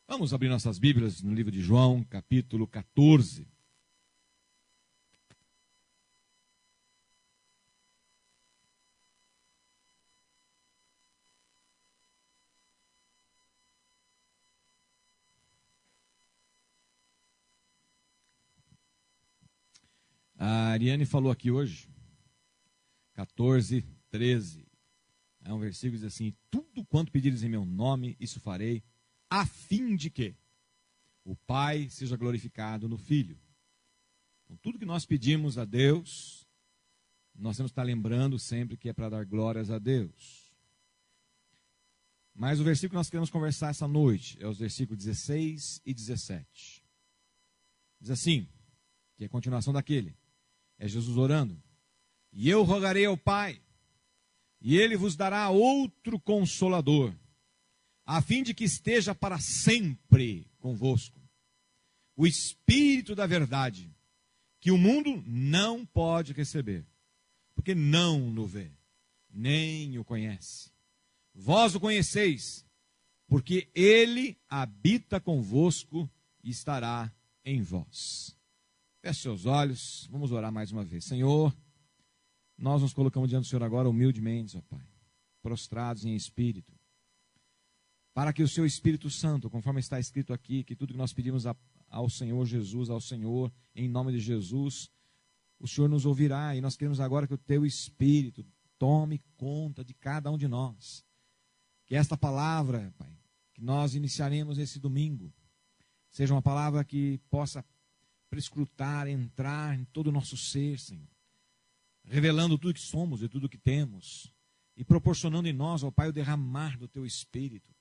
Vamos abrir nossas Bíblias no livro de João, capítulo 14. A Ariane falou aqui hoje, 14, 13. É um versículo que diz assim: tudo quanto pedires em meu nome, isso farei, a fim de que o Pai seja glorificado no Filho. Então, tudo que nós pedimos a Deus, nós temos que estar lembrando sempre que é para dar glórias a Deus. Mas o versículo que nós queremos conversar essa noite é os versículos 16 e 17. Diz assim, que é a continuação daquele. É Jesus orando. E eu rogarei ao Pai, e Ele vos dará outro Consolador, a fim de que esteja para sempre convosco. O Espírito da verdade, que o mundo não pode receber, porque não o vê, nem o conhece. Vós o conheceis, porque Ele habita convosco e estará em vós. Feche seus olhos, vamos orar mais uma vez. Senhor, nós nos colocamos diante do Senhor agora humildemente, ó Pai, prostrados em espírito, para que o Seu Espírito Santo, conforme está escrito aqui, que tudo que nós pedimos ao Senhor Jesus, ao Senhor, em nome de Jesus, o Senhor nos ouvirá, e nós queremos agora que o Teu Espírito tome conta de cada um de nós. Que esta palavra, Pai, que nós iniciaremos esse domingo, seja uma palavra que possa prescrutar, entrar em todo o nosso ser, Senhor, revelando tudo que somos e tudo que temos, e proporcionando em nós, ó Pai, o derramar do Teu Espírito,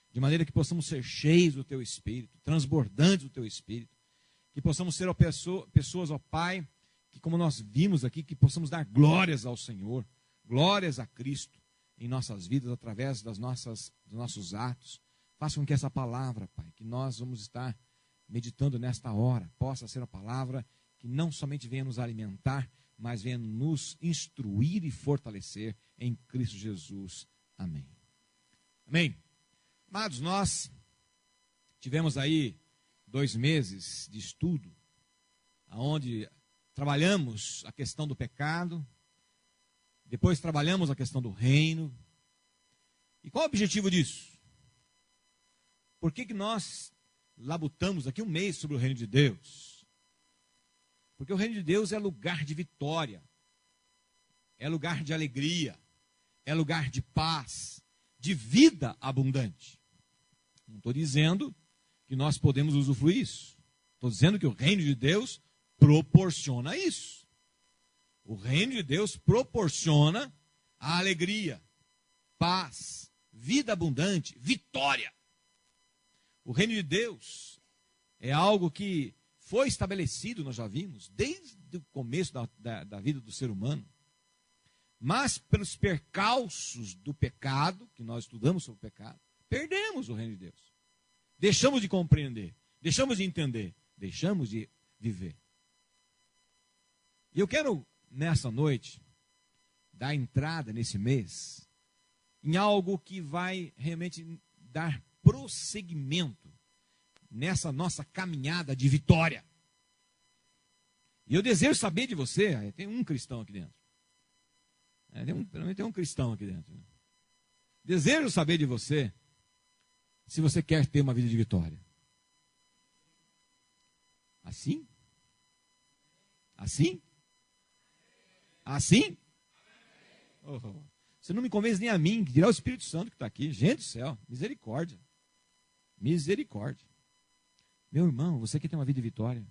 de maneira que possamos ser cheios do Teu Espírito, transbordantes do Teu Espírito, que possamos ser, ó, pessoas, ó Pai, que como nós vimos aqui, que possamos dar glórias ao Senhor, glórias a Cristo em nossas vidas, através dos nossos atos. Faça com que essa palavra, Pai, que nós vamos estar meditando nesta hora, possa ser a palavra que não somente venha nos alimentar, mas venha nos instruir e fortalecer em Cristo Jesus. Amém. Amém. Amados, nós tivemos aí 2 meses de estudo, onde trabalhamos a questão do pecado, depois trabalhamos a questão do reino. E qual é o objetivo disso? Por que nós labutamos aqui 1 mês sobre o reino de Deus? Porque o reino de Deus é lugar de vitória, é lugar de alegria, é lugar de paz, de vida abundante. Não estou dizendo que nós podemos usufruir isso. Estou dizendo que o reino de Deus proporciona isso. O reino de Deus proporciona a alegria, paz, vida abundante, vitória. O reino de Deus é algo que foi estabelecido, nós já vimos, desde o começo da vida do ser humano. Mas pelos percalços do pecado, que nós estudamos sobre o pecado, perdemos o reino de Deus. Deixamos de compreender, deixamos de entender, deixamos de viver. E eu quero, nessa noite, dar entrada nesse mês em algo que vai realmente dar prosseguimento nessa nossa caminhada de vitória. E eu desejo saber de você, tem um cristão aqui dentro. Tem um cristão aqui dentro. Desejo saber de você se você quer ter uma vida de vitória. Assim? Assim? Assim? Oh, você não me convence nem a mim, que dirá o Espírito Santo que está aqui. Gente do céu, misericórdia. Misericórdia. Meu irmão, você quer ter uma vida de vitória?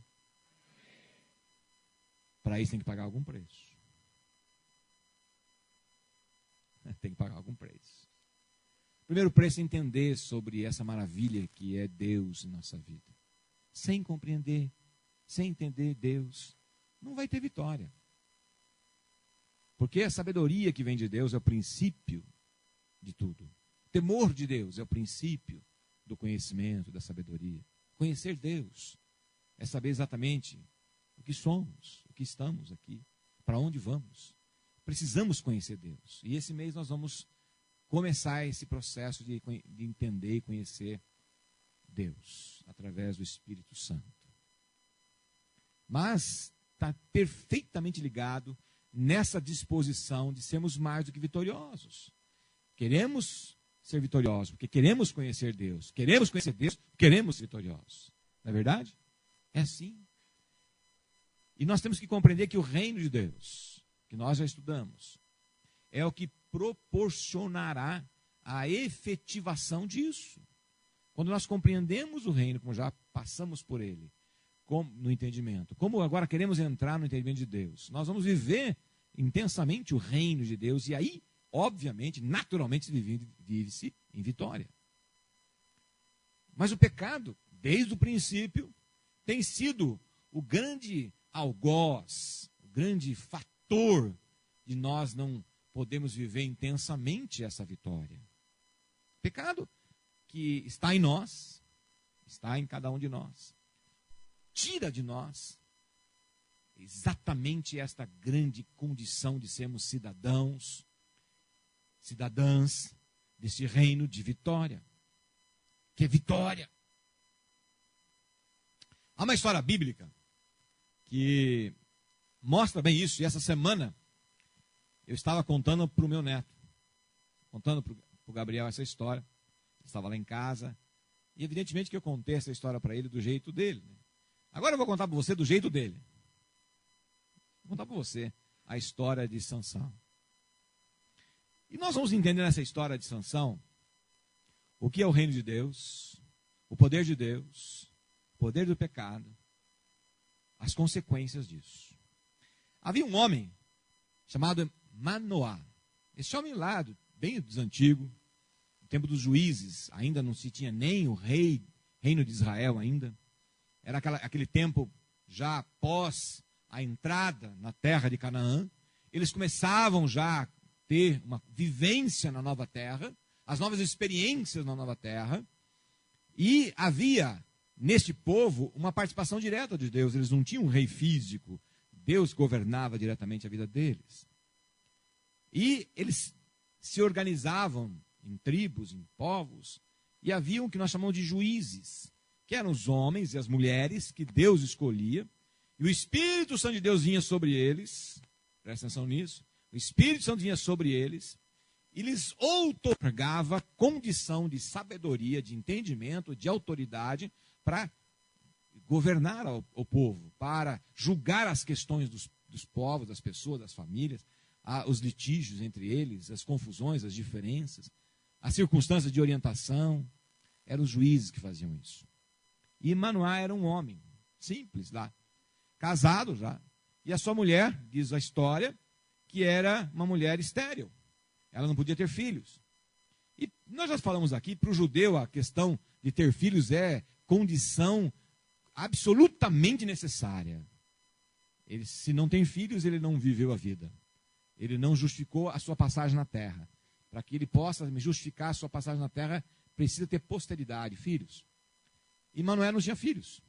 Para isso tem que pagar algum preço. Tem que pagar algum preço. O primeiro preço é entender sobre essa maravilha que é Deus em nossa vida. Sem compreender, sem entender Deus, não vai ter vitória. Porque a sabedoria que vem de Deus é o princípio de tudo. O temor de Deus é o princípio do conhecimento, da sabedoria. Conhecer Deus é saber exatamente o que somos, o que estamos aqui, para onde vamos. Precisamos conhecer Deus. E esse mês nós vamos começar esse processo de entender e conhecer Deus, através do Espírito Santo. Mas está perfeitamente ligado nessa disposição de sermos mais do que vitoriosos. Queremos ser vitoriosos, porque queremos conhecer Deus. Queremos conhecer Deus, queremos ser vitoriosos. Não é verdade? É assim. E nós temos que compreender que o reino de Deus, que nós já estudamos, é o que proporcionará a efetivação disso. Quando nós compreendemos o reino, como já passamos por ele, no entendimento, como agora queremos entrar no entendimento de Deus, nós vamos viver intensamente o reino de Deus, e aí, obviamente, naturalmente, vive-se em vitória. Mas o pecado, desde o princípio, tem sido o grande algoz, o grande fator de nós não podemos viver intensamente essa vitória. Pecado que está em nós, está em cada um de nós, tira de nós exatamente esta grande condição de sermos cidadãos, cidadãs deste reino de vitória, que é vitória. Há uma história bíblica que mostra bem isso, e essa semana eu estava contando para o meu neto, contando para o Gabriel essa história. Ele estava lá em casa, e evidentemente que eu contei essa história para ele do jeito dele. Agora eu vou contar para você do jeito dele. Vou contar para você a história de Sansão. E nós vamos entender nessa história de Sansão o que é o reino de Deus, o poder de Deus, o poder do pecado, as consequências disso. Havia um homem chamado Manoá. Esse homem lá, bem dos antigos, no tempo dos juízes, ainda não se tinha nem o reino de Israel ainda. Era aquele tempo já após a entrada na terra de Canaã. Eles começavam já a ter uma vivência na nova terra, as novas experiências na nova terra. E havia neste povo uma participação direta de Deus. Eles não tinham um rei físico. Deus governava diretamente a vida deles. E eles se organizavam em tribos, em povos, e havia o que nós chamamos de juízes, que eram os homens e as mulheres que Deus escolhia, e o Espírito Santo de Deus vinha sobre eles, presta atenção nisso, o Espírito Santo vinha sobre eles, e lhes outorgava condição de sabedoria, de entendimento, de autoridade, para governar o povo, para julgar as questões dos povos, das pessoas, das famílias, os litígios entre eles, as confusões, as diferenças, as circunstâncias de orientação. Eram os juízes que faziam isso. E Manoá era um homem simples lá, casado já, e a sua mulher, diz a história, que era uma mulher estéril. Ela não podia ter filhos. E nós já falamos aqui, para o judeu a questão de ter filhos é condição absolutamente necessária. Ele, se não tem filhos, ele não viveu a vida. Ele não justificou a sua passagem na terra. Para que ele possa justificar a sua passagem na terra, precisa ter posteridade, filhos. E Manoé não tinha filhos.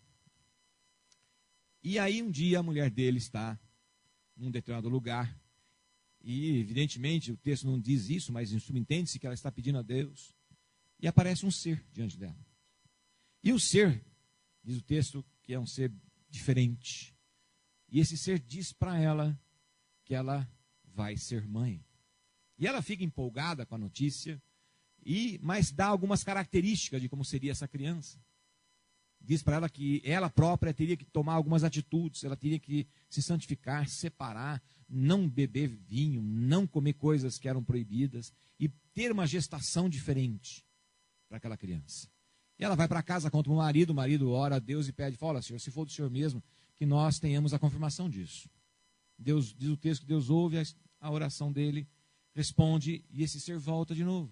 E aí um dia a mulher dele está num determinado lugar, e evidentemente o texto não diz isso, mas subentende-se que ela está pedindo a Deus, e aparece um ser diante dela. E o ser, diz o texto, que é um ser diferente. E esse ser diz para ela que ela vai ser mãe. E ela fica empolgada com a notícia, mas dá algumas características de como seria essa criança. Diz para ela que ela própria teria que tomar algumas atitudes, ela teria que se santificar, se separar, não beber vinho, não comer coisas que eram proibidas e ter uma gestação diferente para aquela criança. E ela vai para casa, conta para o marido ora a Deus e pede, fala, Senhor, se for do Senhor mesmo, que nós tenhamos a confirmação disso. Deus, diz o texto que Deus ouve a oração dele, responde e esse ser volta de novo.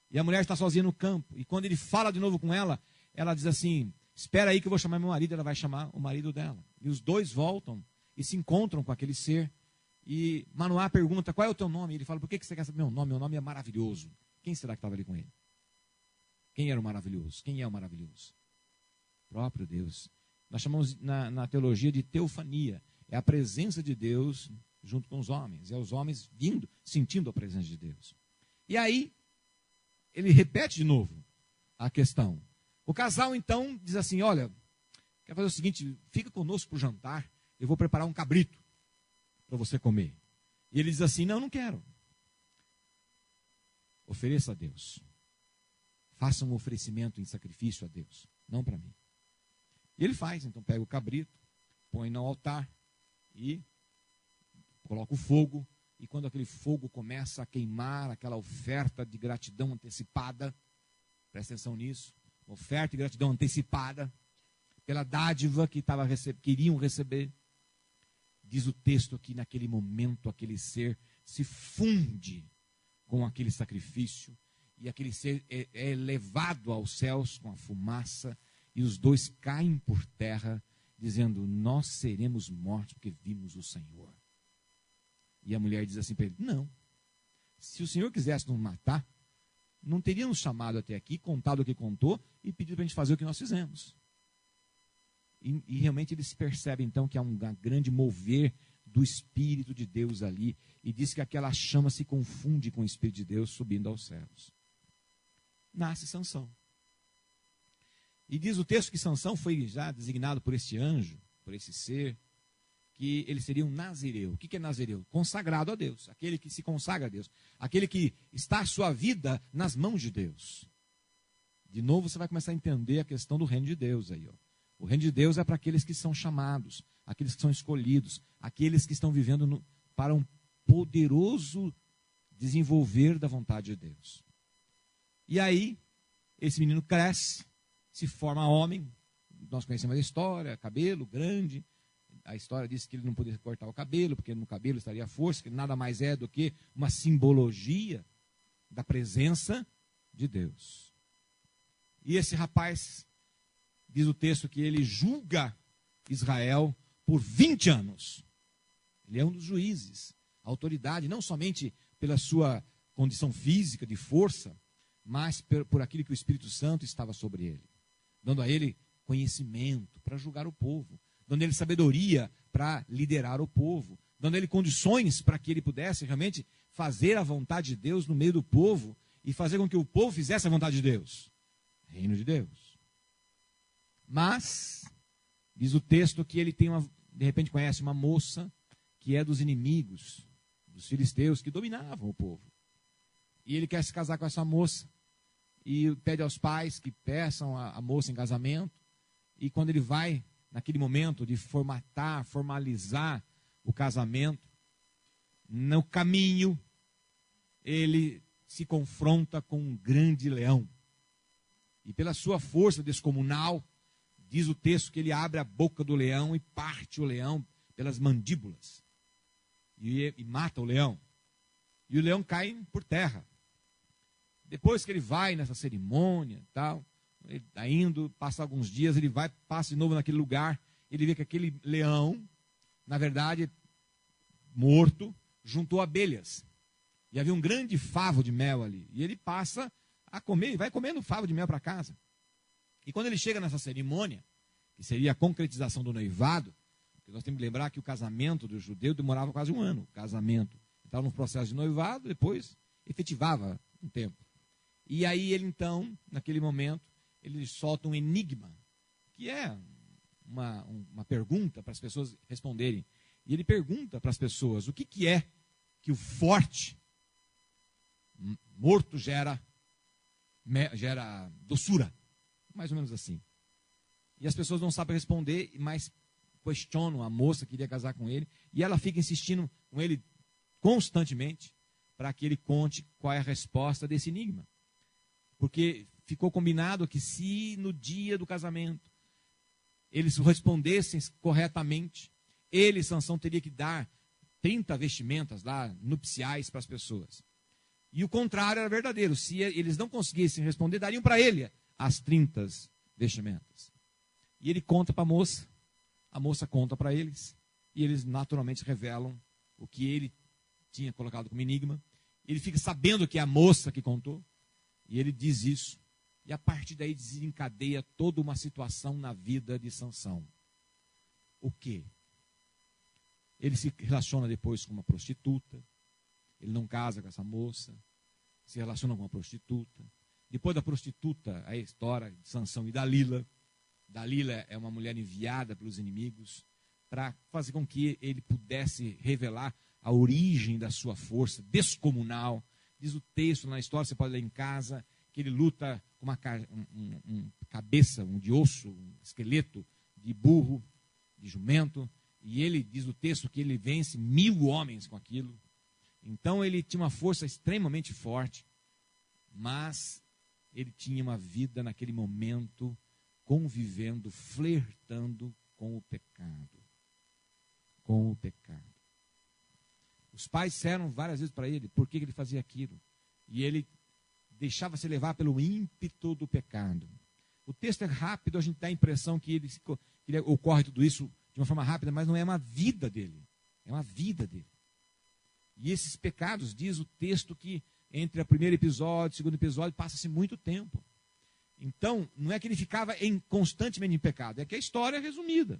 E a mulher está sozinha no campo, e quando ele fala de novo com ela, ela diz assim, espera aí que eu vou chamar meu marido, ela vai chamar o marido dela. E os dois voltam e se encontram com aquele ser. E Manoá pergunta, qual é o teu nome? E ele fala, por que você quer saber meu nome? Meu nome é Maravilhoso. Quem será que estava ali com ele? Quem era o maravilhoso? Quem é o maravilhoso? O próprio Deus. Nós chamamos na teologia de teofania. É a presença de Deus junto com os homens. É os homens vindo, sentindo a presença de Deus. E aí, ele repete de novo a questão. O casal então diz assim, olha, quer fazer o seguinte, fica conosco para o jantar, eu vou preparar um cabrito para você comer. E ele diz assim, não, não quero. Ofereça a Deus. Faça um oferecimento em sacrifício a Deus, não para mim. E ele faz, então pega o cabrito, põe no altar e coloca o fogo. E quando aquele fogo começa a queimar, aquela oferta de gratidão antecipada, presta atenção nisso, oferta de gratidão antecipada, pela dádiva que queriam receber, diz o texto que naquele momento aquele ser se funde com aquele sacrifício, e aquele ser é levado aos céus com a fumaça, e os dois caem por terra, dizendo, nós seremos mortos porque vimos o Senhor. E a mulher diz assim para ele, não, se o Senhor quisesse nos matar, não teria nos chamado até aqui, contado o que contou, e pedido para a gente fazer o que nós fizemos. E realmente eles percebem então que há um grande mover do Espírito de Deus ali, e diz que aquela chama se confunde com o Espírito de Deus subindo aos céus. Nasce Sansão. E diz o texto que Sansão foi já designado por este anjo, por esse ser, que ele seria um nazireu. O que é nazireu? Consagrado a Deus, aquele que se consagra a Deus, aquele que está a sua vida nas mãos de Deus. De novo você vai começar a entender a questão do reino de Deus aí, ó. O reino de Deus é para aqueles que são chamados, aqueles que são escolhidos, aqueles que estão vivendo para um poderoso desenvolver da vontade de Deus. E aí, esse menino cresce, se forma homem, nós conhecemos a história, cabelo grande, a história diz que ele não podia cortar o cabelo, porque no cabelo estaria a força, que nada mais é do que uma simbologia da presença de Deus. E esse rapaz, diz o texto que ele julga Israel por 20 anos. Ele é um dos juízes, a autoridade, não somente pela sua condição física de força, mas por aquilo que o Espírito Santo estava sobre ele, dando a ele conhecimento para julgar o povo, dando a ele sabedoria para liderar o povo, dando a ele condições para que ele pudesse realmente fazer a vontade de Deus no meio do povo e fazer com que o povo fizesse a vontade de Deus. Reino de Deus. Mas, diz o texto que ele tem de repente conhece uma moça que é dos inimigos, dos filisteus, que dominavam o povo. E ele quer se casar com essa moça. E pede aos pais que peçam a moça em casamento. E quando ele vai, naquele momento de formalizar o casamento, no caminho, ele se confronta com um grande leão. E pela sua força descomunal, diz o texto que ele abre a boca do leão e parte o leão pelas mandíbulas. E mata o leão. E o leão cai por terra. Depois que ele vai nessa cerimônia, tal, ele está indo, passa alguns dias, ele vai, passa de novo naquele lugar, ele vê que aquele leão, na verdade, morto, juntou abelhas. E havia um grande favo de mel ali. E ele passa a comer, e vai comendo favo de mel para casa. E quando ele chega nessa cerimônia, que seria a concretização do noivado, porque nós temos que lembrar que o casamento do judeu demorava quase um ano, o casamento. Estava no processo de noivado, depois efetivava um tempo. E aí ele então, naquele momento, ele solta um enigma, que é uma pergunta para as pessoas responderem. E ele pergunta para as pessoas, o que é que o forte, morto gera doçura? Mais ou menos assim. E as pessoas não sabem responder, mas questionam a moça que queria casar com ele, e ela fica insistindo com ele constantemente, para que ele conte qual é a resposta desse enigma. Porque ficou combinado que se no dia do casamento eles respondessem corretamente, ele, Sansão, teria que dar 30 vestimentas lá, nupciais para as pessoas. E o contrário era verdadeiro. Se eles não conseguissem responder, dariam para ele as 30 vestimentas. E ele conta para a moça conta para eles, e eles naturalmente revelam o que ele tinha colocado como enigma. Ele fica sabendo que é a moça que contou, e ele diz isso. E a partir daí desencadeia toda uma situação na vida de Sansão. O quê? Ele se relaciona depois com uma prostituta, ele não casa com essa moça, se relaciona com uma prostituta, Depois da prostituta, a história de Sansão e Dalila. Dalila é uma mulher enviada pelos inimigos para fazer com que ele pudesse revelar a origem da sua força descomunal. Diz o texto na história, você pode ler em casa, que ele luta com uma cabeça, de osso, um esqueleto de burro, de jumento, e ele diz o texto que ele vence 1000 homens com aquilo. Então ele tinha uma força extremamente forte, mas ele tinha uma vida naquele momento convivendo, flertando com o pecado. Com o pecado. Os pais disseram várias vezes para ele por que ele fazia aquilo. E ele deixava-se levar pelo ímpeto do pecado. O texto é rápido, a gente dá a impressão que ele ocorre tudo isso de uma forma rápida, mas não é uma vida dele. É uma vida dele. E esses pecados, diz o texto que entre o primeiro episódio e o segundo episódio, passa-se muito tempo. Então, não é que ele ficava constantemente em pecado, é que a história é resumida.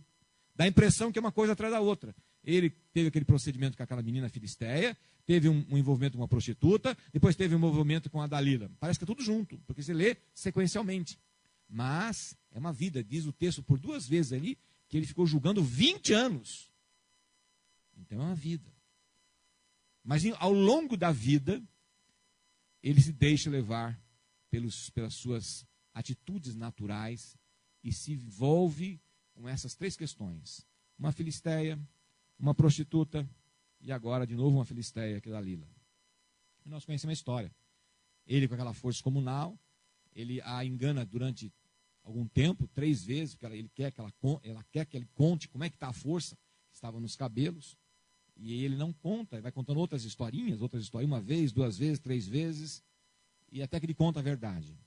Dá a impressão que é uma coisa atrás da outra. Ele teve aquele procedimento com aquela menina filisteia, teve um envolvimento com uma prostituta, depois teve um envolvimento com a Dalila. Parece que é tudo junto, porque você lê sequencialmente. Mas é uma vida, diz o texto por 2 vezes ali, que ele ficou julgando 20 anos. Então é uma vida. Mas ao longo da vida, ele se deixa levar pelas suas atitudes naturais e se envolve com essas 3 questões. Uma filisteia, uma prostituta e agora de novo uma filisteia, que é Dalila. E nós conhecemos a história. Ele com aquela força comunal, ele a engana durante algum tempo, 3 vezes, porque ela quer que ele conte como é que está a força que estava nos cabelos. E ele não conta, vai contando outras historinhas, uma vez, 2 vezes, 3 vezes, e até que ele conta a verdade.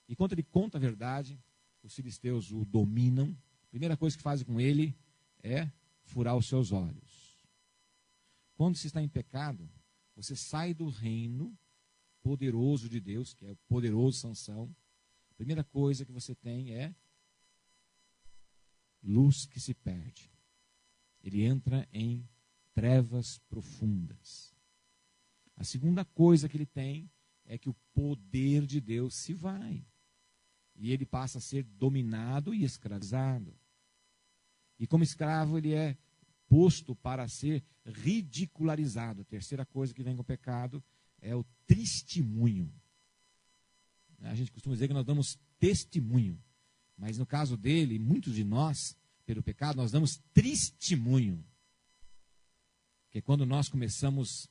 E quando ele conta a verdade, os filisteus o dominam. A primeira coisa que fazem com ele é furar os seus olhos. Quando se está em pecado, você sai do reino poderoso de Deus, que é o poderoso Sansão. A primeira coisa que você tem é luz que se perde. Ele entra em trevas profundas. A segunda coisa que ele tem é que o poder de Deus se vai. E ele passa a ser dominado e escravizado. E como escravo ele é posto para ser ridicularizado. A terceira coisa que vem com o pecado é o testemunho. A gente costuma dizer que nós damos testemunho. Mas no caso dele, muitos de nós, pelo pecado, nós damos testemunho. Que é quando nós começamos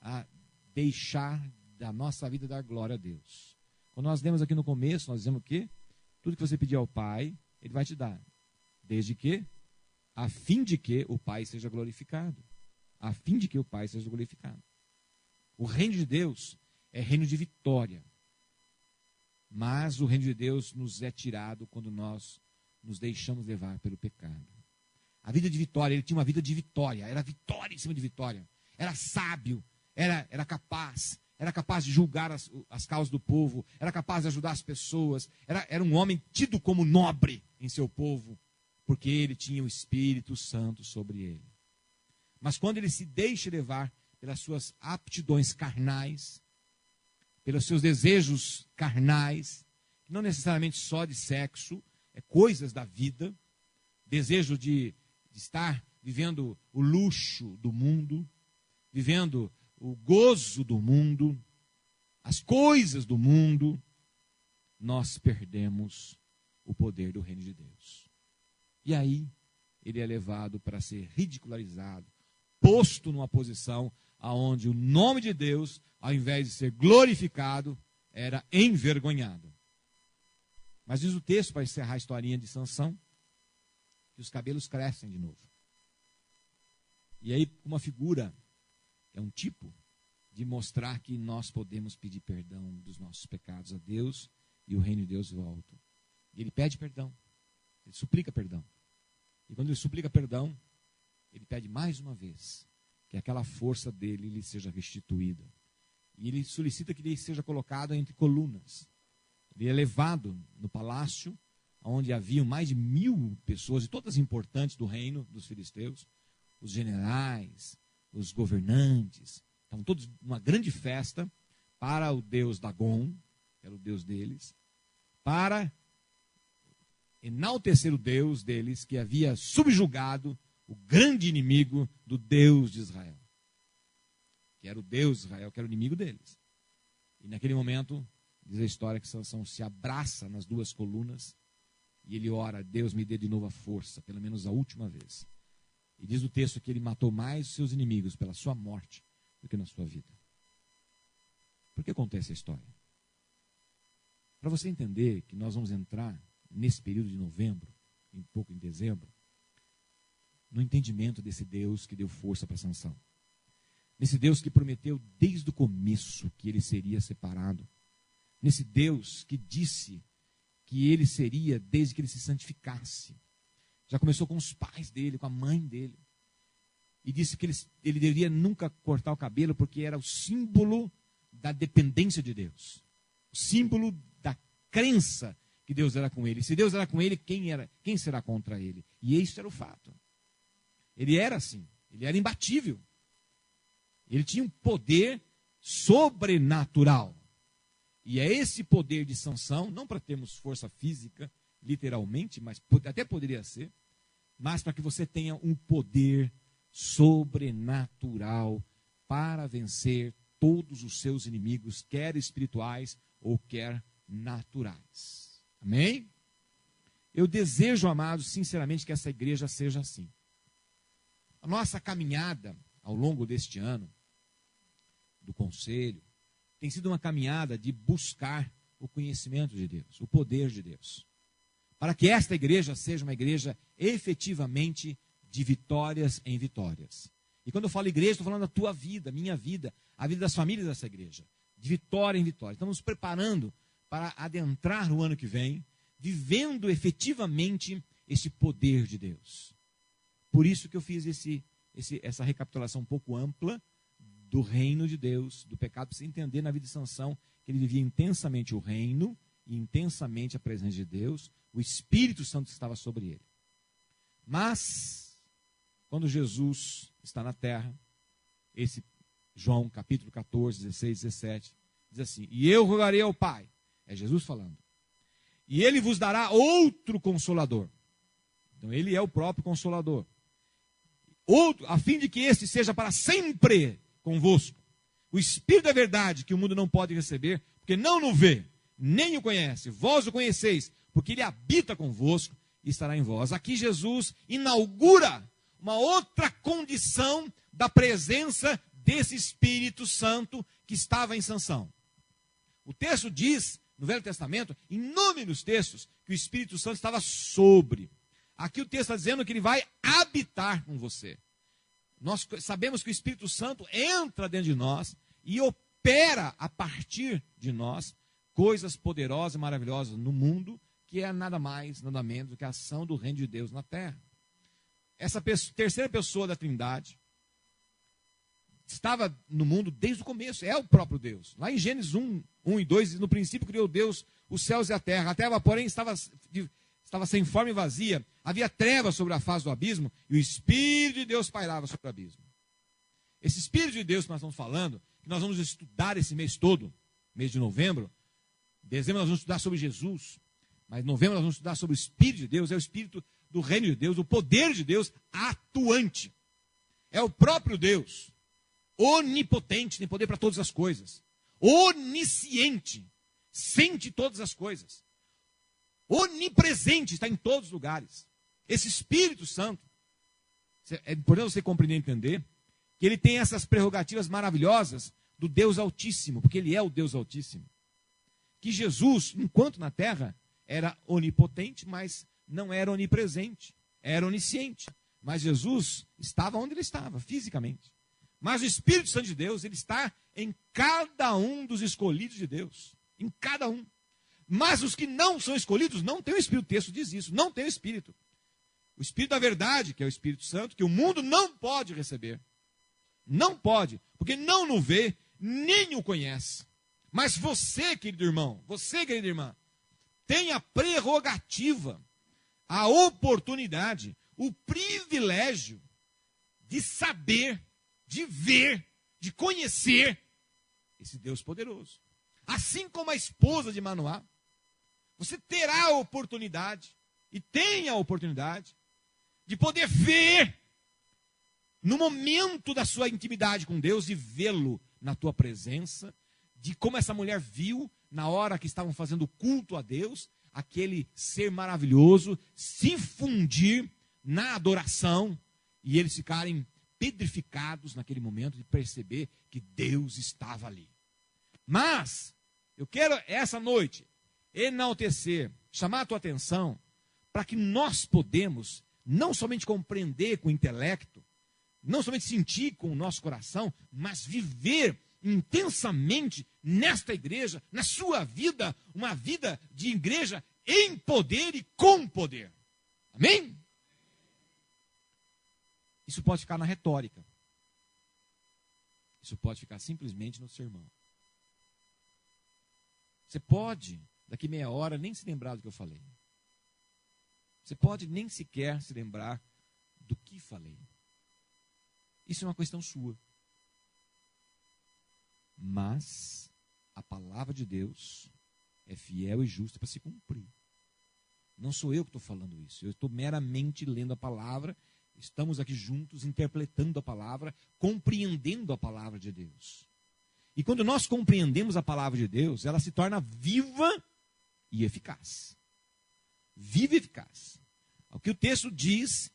a deixar da nossa vida dar glória a Deus. Quando nós lemos aqui no começo, nós dizemos o quê? Tudo que você pedir ao Pai, Ele vai te dar. Desde que, a fim de que o Pai seja glorificado. A fim de que o Pai seja glorificado. O reino de Deus é reino de vitória. Mas o reino de Deus nos é tirado quando nós nos deixamos levar pelo pecado. A vida de vitória, ele tinha uma vida de vitória, era vitória em cima de vitória. Era sábio, era capaz de julgar as causas do povo, era capaz de ajudar as pessoas, era um homem tido como nobre em seu povo, porque ele tinha o Espírito Santo sobre ele. Mas quando ele se deixa levar pelas suas aptidões carnais, pelos seus desejos carnais, não necessariamente só de sexo, é coisas da vida, desejo de estar vivendo o luxo do mundo, vivendo o gozo do mundo, as coisas do mundo, nós perdemos o poder do reino de Deus. E aí, ele é levado para ser ridicularizado, posto numa posição onde o nome de Deus, ao invés de ser glorificado, era envergonhado. Mas diz o texto, para encerrar a historinha de Sansão, que os cabelos crescem de novo. E aí, uma figura, é um tipo de mostrar que nós podemos pedir perdão dos nossos pecados a Deus e o reino de Deus volta. E ele pede perdão, ele suplica perdão. E quando ele suplica perdão, ele pede mais uma vez que aquela força dele lhe seja restituída. E ele solicita que ele seja colocado entre colunas. Ele é levado no palácio, onde haviam mais de 1000 pessoas, e todas importantes do reino dos filisteus, os generais, os governantes, estavam todos numa grande festa para o deus Dagon, que era o Deus deles, para enaltecer o Deus deles, que havia subjugado o grande inimigo do Deus de Israel. Que era o Deus de Israel, que era o inimigo deles. E naquele momento, diz a história que Sansão se abraça nas duas colunas e ele ora: Deus me dê de novo a força, pelo menos a última vez. E diz o texto que ele matou mais os seus inimigos pela sua morte do que na sua vida. Por que conta essa história? Para você entender que nós vamos entrar nesse período de novembro, um pouco em dezembro, no entendimento desse Deus que deu força para Sansão. Nesse Deus que prometeu desde o começo que ele seria separado. Nesse Deus que disse que ele seria desde que ele se santificasse. Já começou com os pais dele, com a mãe dele. E disse que ele deveria nunca cortar o cabelo porque era o símbolo da dependência de Deus. O símbolo da crença que Deus era com ele. Se Deus era com ele, quem será contra ele? E isso era o fato. Ele era assim, ele era imbatível. Ele tinha um poder sobrenatural. E é esse poder de Sansão, não para termos força física, literalmente, mas até poderia ser, mas para que você tenha um poder sobrenatural para vencer todos os seus inimigos, quer espirituais ou quer naturais. Amém? Eu desejo, amados, sinceramente, que essa igreja seja assim. A nossa caminhada ao longo deste ano, do conselho, tem sido uma caminhada de buscar o conhecimento de Deus, o poder de Deus. Para que esta igreja seja uma igreja efetivamente de vitórias em vitórias. E quando eu falo igreja, estou falando da tua vida, minha vida, a vida das famílias dessa igreja. De vitória em vitória. Estamos nos preparando para adentrar o ano que vem, vivendo efetivamente esse poder de Deus. Por isso que eu fiz essa recapitulação um pouco ampla do reino de Deus, do pecado, para você entender na vida de Sansão que ele vivia intensamente o reino e intensamente a presença de Deus, o Espírito Santo estava sobre ele. Mas, quando Jesus está na terra, esse João capítulo 14, 16, 17, diz assim: e eu rogarei ao Pai, é Jesus falando, e ele vos dará outro consolador. Então ele é o próprio consolador. Outro, a fim de que este seja para sempre convosco. O Espírito da verdade que o mundo não pode receber, porque não o vê, nem o conhece. Vós o conheceis, porque ele habita convosco e estará em vós. Aqui Jesus inaugura uma outra condição da presença desse Espírito Santo que estava em Sansão. O texto diz, no Velho Testamento, inúmeros textos, que o Espírito Santo estava sobre. Aqui o texto está dizendo que ele vai habitar com você. Nós sabemos que o Espírito Santo entra dentro de nós e opera a partir de nós coisas poderosas e maravilhosas no mundo, que é nada mais, nada menos do que a ação do reino de Deus na terra. Essa terceira pessoa da Trindade estava no mundo desde o começo, é o próprio Deus. Lá em Gênesis 1 e 2, diz: no princípio criou Deus os céus e a terra, porém, estava sem forma e vazia, havia trevas sobre a face do abismo, e o Espírito de Deus pairava sobre o abismo. Esse Espírito de Deus que nós estamos falando, que nós vamos estudar esse mês todo, mês de novembro, dezembro nós vamos estudar sobre Jesus, mas em novembro nós vamos estudar sobre o Espírito de Deus, é o Espírito do reino de Deus, o poder de Deus atuante. É o próprio Deus, onipotente, tem poder para todas as coisas, onisciente, sente todas as coisas, onipresente, está em todos os lugares. Esse Espírito Santo, é importante você compreender e entender, que ele tem essas prerrogativas maravilhosas do Deus Altíssimo, porque ele é o Deus Altíssimo. Que Jesus, enquanto na terra, era onipotente, mas não era onipresente, era onisciente. Mas Jesus estava onde ele estava, fisicamente. Mas o Espírito Santo de Deus, ele está em cada um dos escolhidos de Deus. Em cada um. Mas os que não são escolhidos não têm o Espírito. O texto diz isso, não tem o Espírito. O Espírito da verdade, que é o Espírito Santo, que o mundo não pode receber. Não pode, porque não o vê, nem o conhece. Mas você, querido irmão, você, querida irmã, tem a prerrogativa, a oportunidade, o privilégio de saber, de ver, de conhecer esse Deus poderoso. assim como a esposa de Manoá, você terá a oportunidade, e tem a oportunidade, de poder ver, no momento da sua intimidade com Deus, e vê-lo na tua presença, de como essa mulher viu, na hora que estavam fazendo culto a Deus, aquele ser maravilhoso se fundir na adoração, e eles ficarem petrificados naquele momento de perceber que Deus estava ali. Mas, eu quero essa noite enaltecer, chamar a tua atenção, para que nós podemos não somente compreender com o intelecto, não somente sentir com o nosso coração, mas viver intensamente nesta igreja, na sua vida, uma vida de igreja em poder e com poder. Amém? Isso pode ficar na retórica. Isso pode ficar simplesmente no sermão. Você pode, daqui meia hora, nem se lembrar do que eu falei. Você pode nem sequer se lembrar do que falei. Isso é uma questão sua. Mas a palavra de Deus é fiel e justa para se cumprir. Não sou eu que estou falando isso. Eu estou meramente lendo a palavra. Estamos aqui juntos, interpretando a palavra, compreendendo a palavra de Deus. E quando nós compreendemos a palavra de Deus, ela se torna viva e eficaz. Viva e eficaz. O que o texto diz,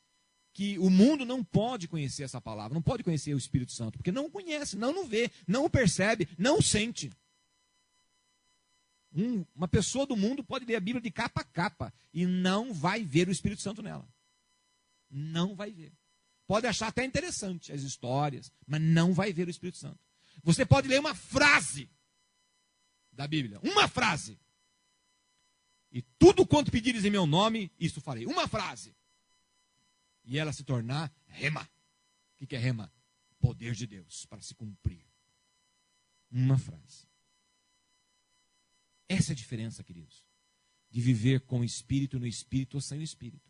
que o mundo não pode conhecer essa palavra, não pode conhecer o Espírito Santo, porque não o conhece, não o vê, não o percebe, não o sente. Uma pessoa do mundo pode ler a Bíblia de capa a capa e não vai ver o Espírito Santo nela. Não vai ver. Pode achar até interessante as histórias, mas não vai ver o Espírito Santo. Você pode ler uma frase da Bíblia, uma frase. E tudo quanto pedires em meu nome, isso farei. Uma frase. E ela se tornar rema. O que é rema? Poder de Deus para se cumprir. Uma frase. Essa é a diferença, queridos, de viver com o Espírito no Espírito ou sem o Espírito.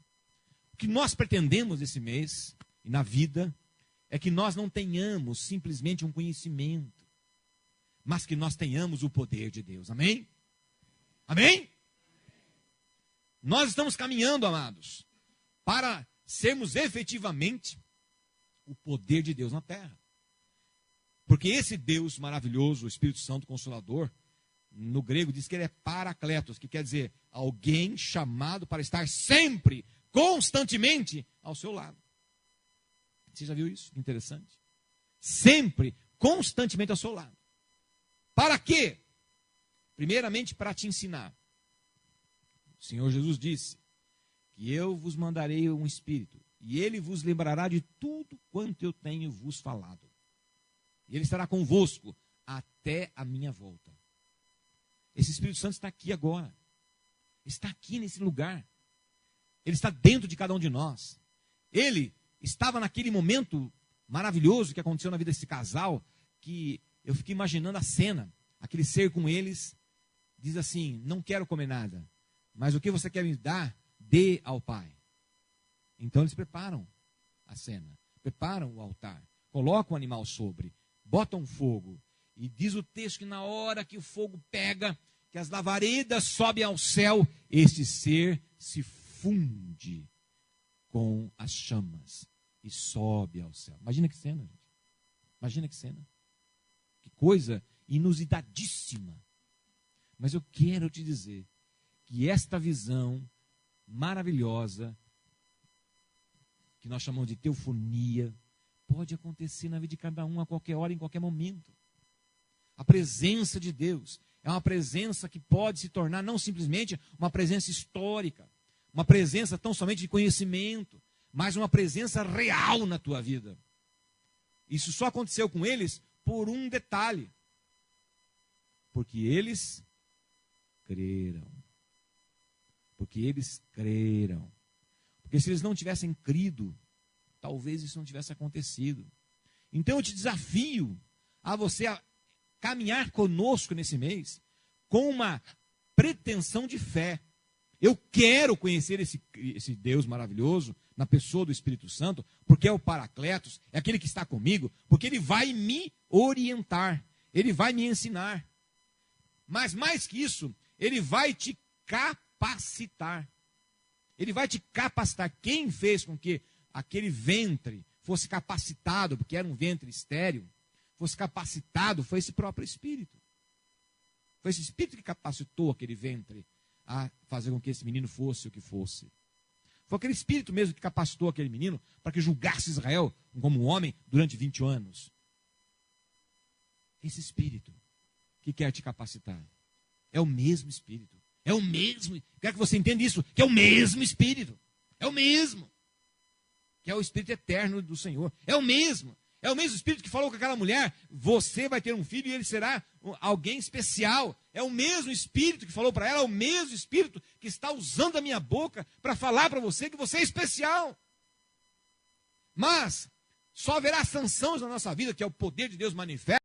O que nós pretendemos esse mês e na vida é que nós não tenhamos simplesmente um conhecimento, mas que nós tenhamos o poder de Deus. Amém? Amém? Nós estamos caminhando, amados, para sermos efetivamente o poder de Deus na terra. Porque esse Deus maravilhoso, o Espírito Santo Consolador, no grego diz que ele é paracletos, que quer dizer alguém chamado para estar sempre, constantemente ao seu lado. Você já viu isso? Interessante. Sempre, constantemente ao seu lado. Para quê? Primeiramente para te ensinar. O Senhor Jesus disse que eu vos mandarei um Espírito, e ele vos lembrará de tudo quanto eu tenho vos falado. E ele estará convosco até a minha volta. Esse Espírito Santo está aqui agora. Está aqui nesse lugar. Ele está dentro de cada um de nós. Ele estava naquele momento maravilhoso que aconteceu na vida desse casal, que eu fiquei imaginando a cena. Aquele ser com eles diz assim: não quero comer nada, mas o que você quer me dar, dê ao Pai. Então eles preparam a cena, preparam o altar, colocam o animal sobre, botam fogo. E diz o texto que na hora que o fogo pega, que as lavaredas sobem ao céu, este ser se funde com as chamas e sobe ao céu. Imagina que cena, gente. Imagina que cena. Que coisa inusitadíssima. Mas eu quero te dizer que esta visão maravilhosa, que nós chamamos de teofonia, pode acontecer na vida de cada um a qualquer hora, em qualquer momento. A presença de Deus é uma presença que pode se tornar não simplesmente uma presença histórica, uma presença tão somente de conhecimento, mas uma presença real na tua vida. Isso só aconteceu com eles por um detalhe. Porque eles creram. Porque eles creram. Porque se eles não tivessem crido, talvez isso não tivesse acontecido. Então eu te desafio a você caminhar conosco nesse mês com uma pretensão de fé. Eu quero conhecer esse Deus maravilhoso na pessoa do Espírito Santo, porque é o Paracletos, é aquele que está comigo, porque ele vai me orientar, ele vai me ensinar. Mas mais que isso, ele vai te capacitar. Ele vai te capacitar. Quem fez com que aquele ventre fosse capacitado, porque era um ventre estéril, fosse capacitado, foi esse próprio Espírito. Foi esse Espírito que capacitou aquele ventre a fazer com que esse menino fosse o que fosse. Foi aquele Espírito mesmo que capacitou aquele menino para que julgasse Israel como um homem durante 20 anos. Esse Espírito que quer te capacitar é o mesmo Espírito. É o mesmo. Quero que você entenda isso, que é o mesmo Espírito. É o mesmo. Que é o Espírito eterno do Senhor. É o mesmo. É o mesmo Espírito que falou com aquela mulher, você vai ter um filho e ele será alguém especial. É o mesmo Espírito que falou para ela, é o mesmo Espírito que está usando a minha boca para falar para você que você é especial. Mas só haverá sanções na nossa vida, que é o poder de Deus manifesto,